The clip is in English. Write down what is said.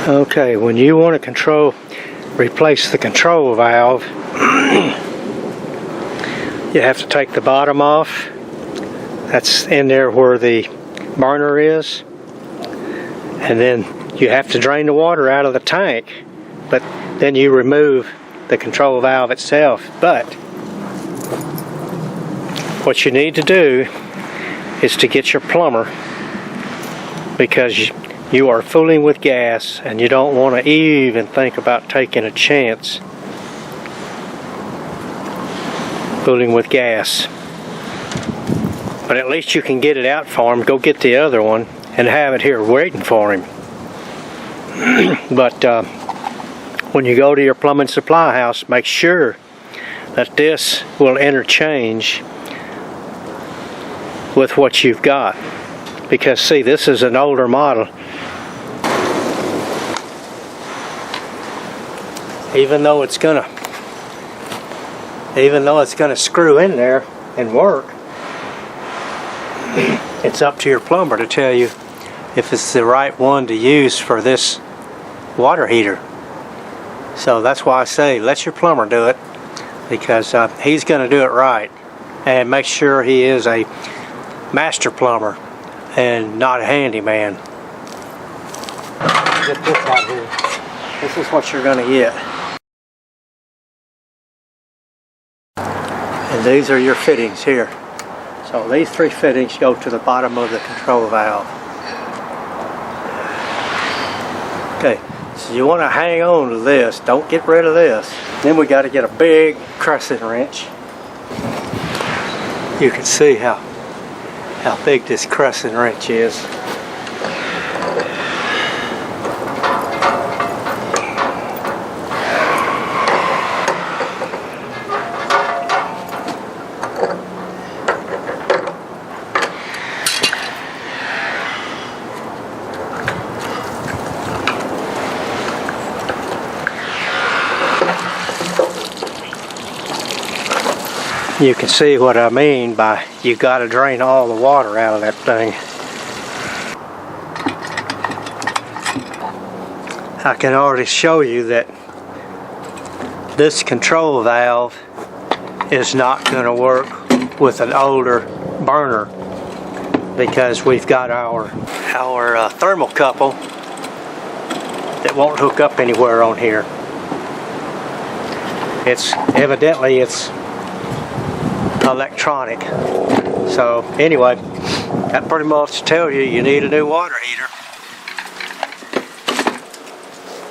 Okay, when you want to replace the control valve, you have to take the bottom off. That's in there where the burner is. And then you have to drain the water out of the tank. But then you remove the control valve itself. But what you need to do is to get your plumber, because you are fooling with gas and you don't want to even think about taking a chance fooling with gas. But at least you can get it out for him. Go get the other one and have it here waiting for him. But when you go to your plumbing supply house, make sure that this will interchange with what you've got. Because see, this is an older model. Even though it's gonna screw in there and work, it's up to your plumber to tell you if it's the right one to use for this water heater. So that's why I say let your plumber do it, because he's going to do it right, and make sure he is a master plumber and not a handyman. Get this out here. This is what you're going to get. And these are your fittings here. So these three fittings go to the bottom of the control valve. Okay, so you want to hang on to this. Don't get rid of this. Then we got to get a big crescent wrench. You can see how big this crescent wrench is. You can see what I mean by you got to drain all the water out of that thing. I can already show you that this control valve is not going to work with an older burner, because we've got our thermocouple that won't hook up anywhere on here. It's electronic. So anyway, that pretty much tells you need a new water heater.